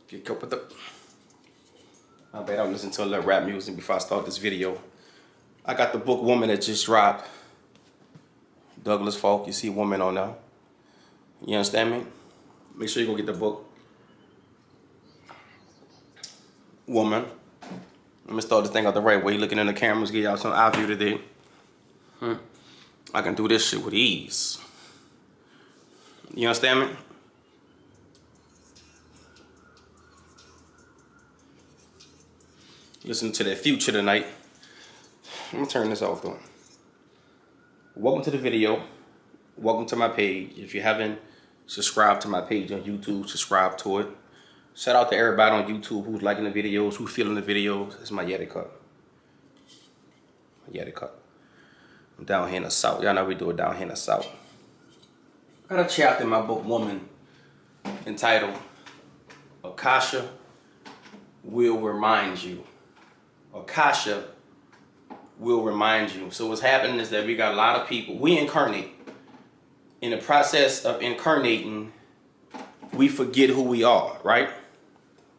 Get up with the... I bet I'll listen to a little rap music before I start this video. I got the book Woman that just dropped. Douglas Falk, you see Woman on there. You understand me? Make sure you go get the book. Woman. Let me start this thing out the right way. Looking in the cameras, get y'all some eye view today. I can do this shit with ease. You understand me? Listen to that Future tonight. Let me turn this off though. Welcome to the video. Welcome to my page. If you haven't subscribed to my page on YouTube, subscribe to it. Shout out to everybody on YouTube who's liking the videos, who's feeling the videos. It's my Yeti cup. My Yeti cup. I'm down here in the South. Y'all know we do it down here in the South. I got a chapter in my book Woman entitled Akasha Will Remind You. Akasha will remind you. So what's happening is that we got a lot of people. We incarnate. In the process of incarnating, we forget who we are, right?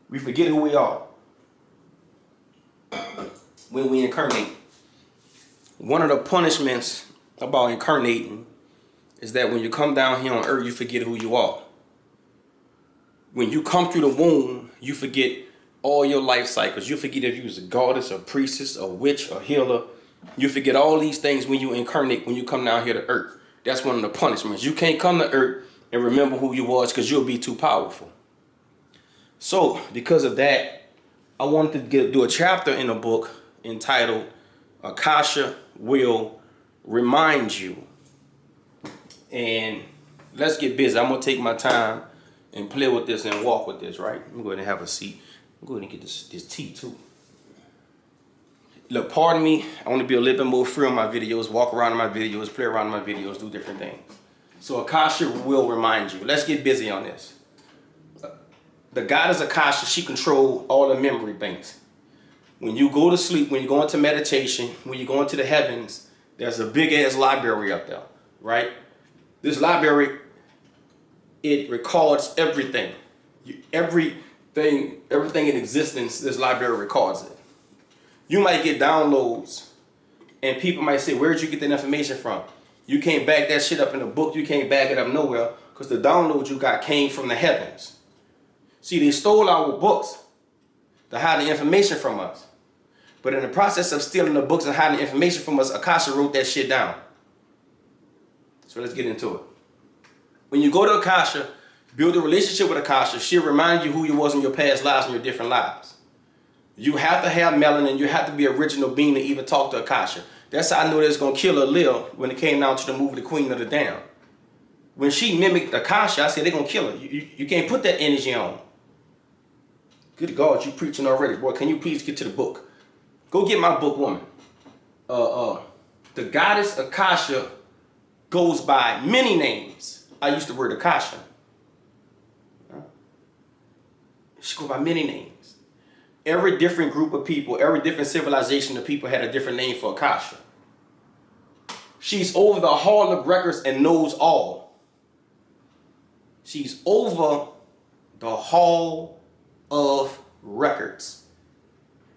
We forget who we are when we incarnate. One of the punishments about incarnating is that when you come down here on earth, you forget who you are. When you come through the womb, you forget all your life cycles. You forget if you was a goddess, a priestess, a witch, a healer. You forget all these things when you incarnate, when you come down here to earth. That's one of the punishments. You can't come to earth and remember who you was because you'll be too powerful. So, because of that, I wanted to do a chapter in the book entitled Akasha Will Remind You. And let's get busy. I'm going to take my time and play with this and walk with this, right? I'm going to have a seat. I'm going to get this tea too. Look, pardon me. I want to be a little bit more free on my videos, walk around in my videos, play around in my videos, do different things. So Akasha will remind you. Let's get busy on this. The goddess Akasha, she controls all the memory banks. When you go to sleep, when you go into meditation, when you go into the heavens, there's a big ass library up there, right? This library, it records everything. Everything in existence, this library records it. You might get downloads and people might say, where'd you get that information from? You can't back that shit up in a book. You can't back it up nowhere because the download you got came from the heavens. See, they stole our books to hide the information from us. But in the process of stealing the books and hiding the information from us, Akasha wrote that shit down. So let's get into it. When you go to Akasha, build a relationship with Akasha, she'll remind you who you was in your past lives and your different lives. You have to have melanin. You have to be an original being to even talk to Akasha. That's how I knew they was going to kill Lil when it came down to the movie The Queen of the Damned. When she mimicked Akasha, I said they're going to kill her. You can't put that energy on. Good God, you preaching already. Boy, can you please get to the book? Go get my book, Woman. The goddess Akasha goes by many names. I used the word Akasha. She goes by many names. Every different group of people, every different civilization of people had a different name for Akasha. She's over the hall of records and knows all. She's over the hall of records.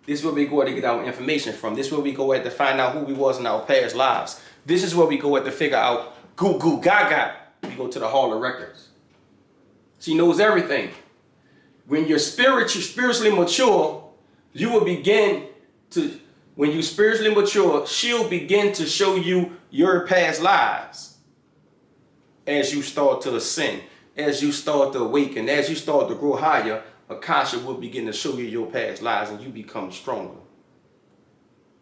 This is where we go to get our information from. This is where we go at to find out who we was in our past lives. This is where we go at to figure out goo goo gaga. We go to the hall of records. She knows everything. When you're spiritually mature, you will begin to, when you spiritually mature, she'll begin to show you your past lives. As you start to ascend, as you start to awaken, as you start to grow higher, Akasha will begin to show you your past lives and you become stronger.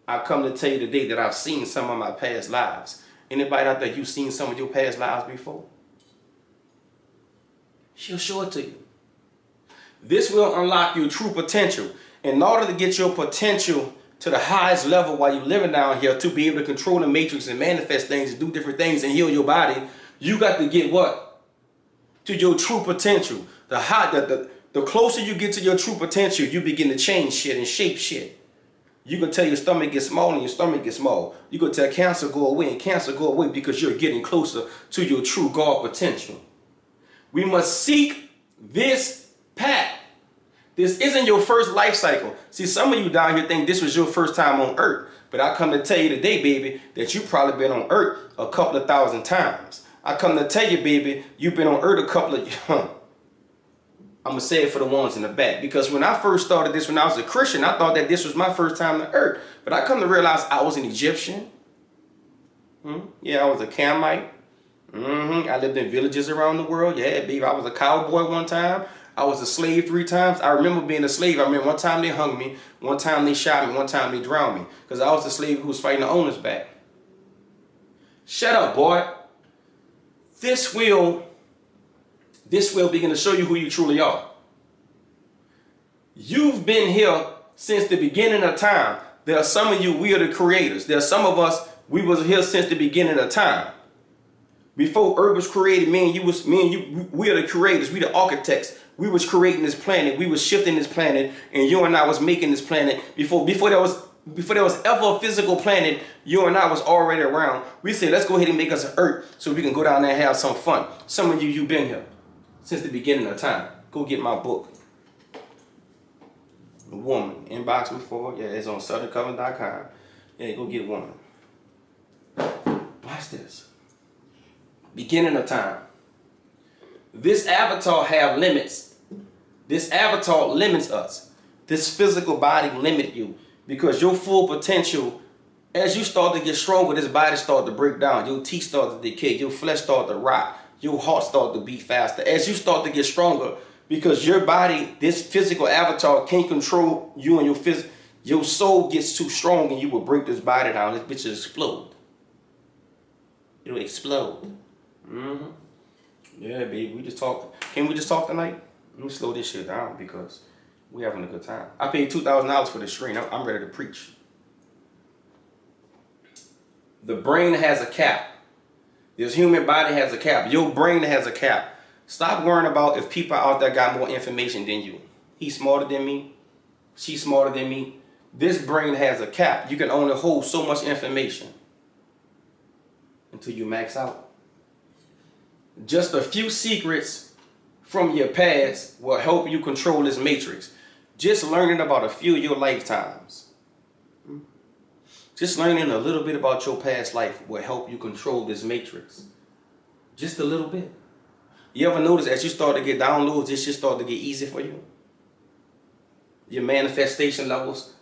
I come to tell you today that I've seen some of my past lives. Anybody out there, you've seen some of your past lives before? She'll show it to you. This will unlock your true potential. In order to get your potential to the highest level while you're living down here, to be able to control the matrix and manifest things and do different things and heal your body, you got to get what? To your true potential. The closer you get to your true potential, you begin to change shit and shape shit. You can tell your stomach gets small and your stomach gets small. You can tell cancer go away and cancer go away because you're getting closer to your true God potential. We must seek this path. This isn't your first life cycle. See, some of you down here think this was your first time on earth. But I come to tell you today, baby, that you've probably been on earth a couple of thousand times. I come to tell you, baby, you've been on earth a couple of... I'm going to say it for the ones in the back. Because when I first started this, when I was a Christian, I thought that this was my first time on earth. But I come to realize I was an Egyptian. Yeah, I was a Camite. I lived in villages around the world. Yeah, baby, I was a cowboy one time. I was a slave 3 times. I remember being a slave. I remember one time they hung me, one time they shot me, one time they drowned me. Because I was the slave who was fighting the owners back. Shut up, boy. This will begin to show you who you truly are. You've been here since the beginning of time. There are some of you, we are the creators. There are some of us, we was here since the beginning of time. Before Earth was created, me and you, we are the creators. We the architects. We was creating this planet. We was shifting this planet, and you and I was making this planet. Before there was ever a physical planet, you and I was already around. We said, let's go ahead and make us an Earth so we can go down there and have some fun. Some of you, you've been here since the beginning of time. Go get my book. Woman. Inbox me for it. Yeah, it's on southerncoven.com. Yeah, go get Woman. Watch this. Beginning of time. This avatar have limits. This avatar limits us. This physical body limit you because your full potential, as you start to get stronger, this body start to break down. Your teeth start to decay. Your flesh start to rot. Your heart start to beat faster. As you start to get stronger, because your body, this physical avatar can't control you and your soul gets too strong and you will break this body down. This bitch will explode. It'll explode. Yeah, baby, we just talk. Can we just talk tonight? Let me slow this shit down because we having a good time. I paid $2,000 for this screen. I'm ready to preach. The brain has a cap. This human body has a cap. Your brain has a cap. Stop worrying about if people out there got more information than you. He's smarter than me. She's smarter than me. This brain has a cap. You can only hold so much information until you max out. Just a few secrets from your past will help you control this matrix. Just learning about a few of your lifetimes. Just learning a little bit about your past life will help you control this matrix. Just a little bit. You ever notice as you start to get downloads, this shit start to get easy for you? Your manifestation levels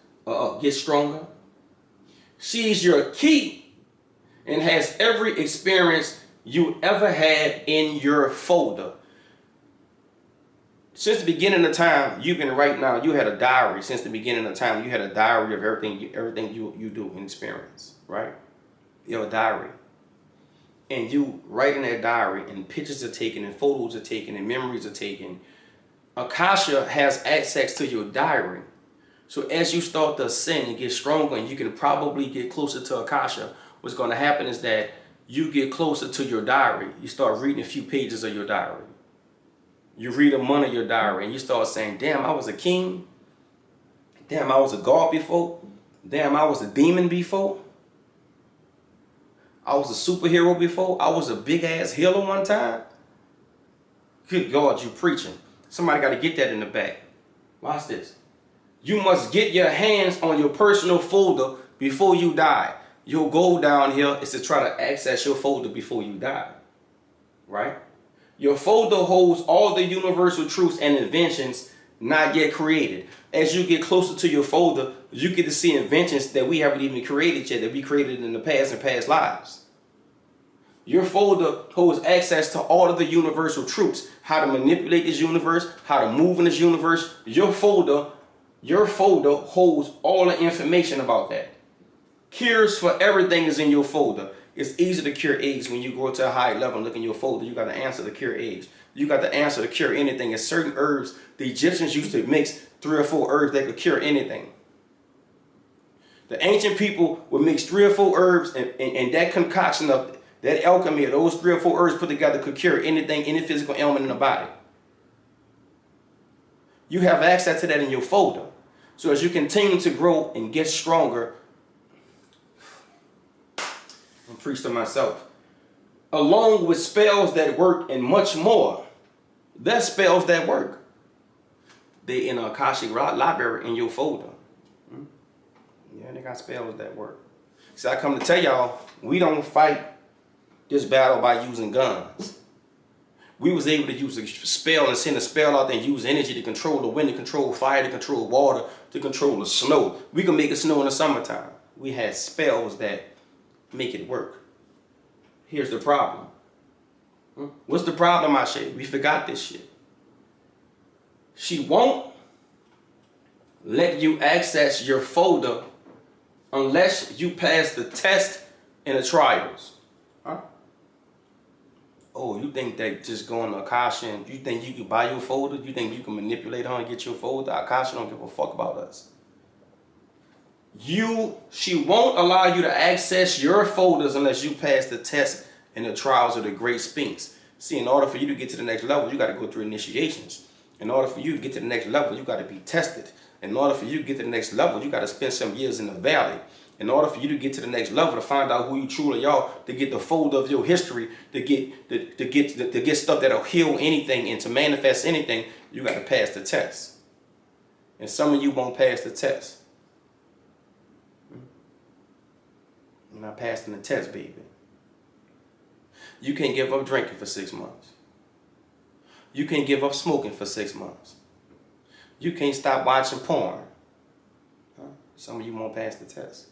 get stronger. She's your key and has every experience you ever had in your folder. Since the beginning of time, you've been writing now. You had a diary since the beginning of time. You had a diary of everything you do and experience, right? You have a diary. And you write in that diary, and pictures are taken, and photos are taken, and memories are taken. Akasha has access to your diary. So as you start to ascend and get stronger, and you can probably get closer to Akasha, what's going to happen is that you get closer to your diary. You start reading a few pages of your diary. You read a month of your diary, and you start saying, damn, I was a king. Damn, I was a god before. Damn, I was a demon before. I was a superhero before. I was a big-ass healer one time. Good God, you preaching. Somebody got to get that in the back. Watch this. You must get your hands on your personal folder before you die. Your goal down here is to try to access your folder before you die. Right? Your folder holds all the universal truths and inventions not yet created. As you get closer to your folder, you get to see inventions that we haven't even created yet, that we created in the past and past lives. Your folder holds access to all of the universal truths, how to manipulate this universe, how to move in this universe. Your folder holds all the information about that. Cures for everything is in your folder. It's easy to cure AIDS when you go to a high level and look in your folder. You got the answer to cure AIDS. You got the answer to cure anything. And certain herbs, the Egyptians used to mix 3 or 4 herbs that could cure anything. The ancient people would mix 3 or 4 herbs, and that concoction of that alchemy of those 3 or 4 herbs put together could cure anything, any physical ailment in the body. You have access to that in your folder. So as you continue to grow and get stronger, I'm preaching to myself, along with spells that work and much more. There's spells that work. they in a Akashic library in your folder. Yeah, they got spells that work. See, I come to tell y'all, we don't fight this battle by using guns. We was able to use a spell and send a spell out there and use energy to control the wind, to control fire, to control water, to control the snow. We can make it snow in the summertime. We had spells that make it work. Here's the problem. What's the problem, Ashe? We forgot this shit. She won't let you access your folder unless you pass the test and the trials. Huh? Oh, you think that just going to Akasha and you think you can buy your folder? You think you can manipulate her and get your folder? Akasha don't give a fuck about us. She won't allow you to access your folders unless you pass the test and the trials of the Great Sphinx. See, in order for you to get to the next level, you got to go through initiations. In order for you to get to the next level, you got to be tested. In order for you to get to the next level, you got to spend some years in the valley. In order for you to get to the next level, to find out who you truly are, to get the folder of your history, to get stuff that'll heal anything and to manifest anything, you got to pass the test. And some of you won't pass the test. You're not passing the test, baby. You can't give up drinking for 6 months. You can't give up smoking for 6 months. You can't stop watching porn. Some of you won't pass the test.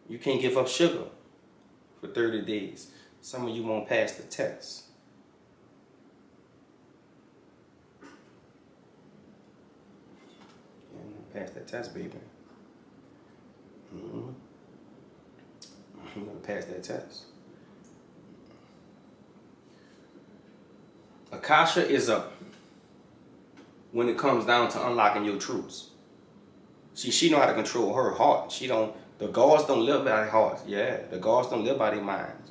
You can't give up sugar for 30 days. Some of you won't pass the test. You won't pass that test, baby. You're going to pass that test. Akasha is up when it comes down to unlocking your truths. See, she know how to control her heart. The gods don't live by their hearts. Yeah, the gods don't live by their minds.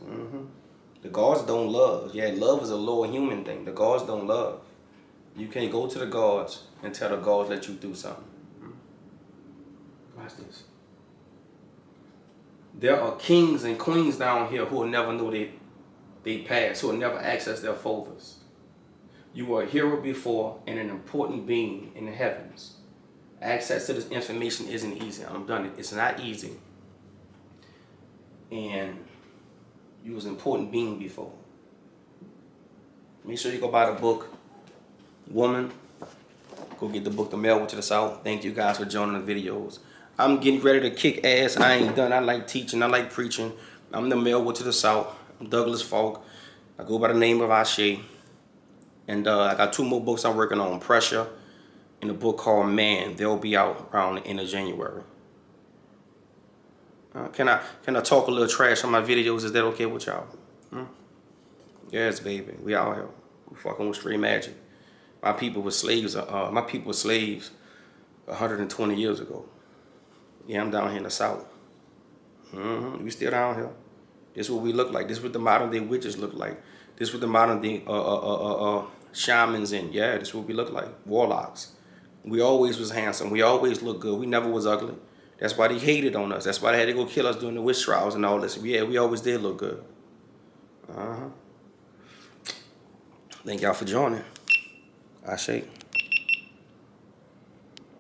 The gods don't love. Yeah, love is a lower human thing. The gods don't love. You can't go to the gods and tell the gods let you do something. Watch this. There are kings and queens down here who will never know they past, who will never access their folders. You were a hero before and an important being in the heavens. Access to this information isn't easy. I'm done. It's not easy. And you was an important being before. Make sure you go buy the book, Woman. Go get the book, The Male to the South. Thank you guys for joining the videos. I'm getting ready to kick ass. I ain't done. I like teaching. I like preaching. I'm the Male to the South. I'm Douglas Falk. I go by the name of Ashe. And I got 2 more books I'm working on. Pressure and a book called Man. They'll be out around the end of January. Can I talk a little trash on my videos? Is that okay with y'all? Yes, baby. We out here. We fucking with straight magic. My people were slaves. My people were slaves 120 years ago. Yeah, I'm down here in the South. We still down here. This is what we look like. This is what the modern day witches look like. This is what the modern day shamans and yeah, this is what we look like. Warlocks. We always was handsome. We always looked good. We never was ugly. That's why they hated on us. That's why they had to go kill us during the witch trials and all this. Yeah, we always did look good. Thank y'all for joining. Ashe.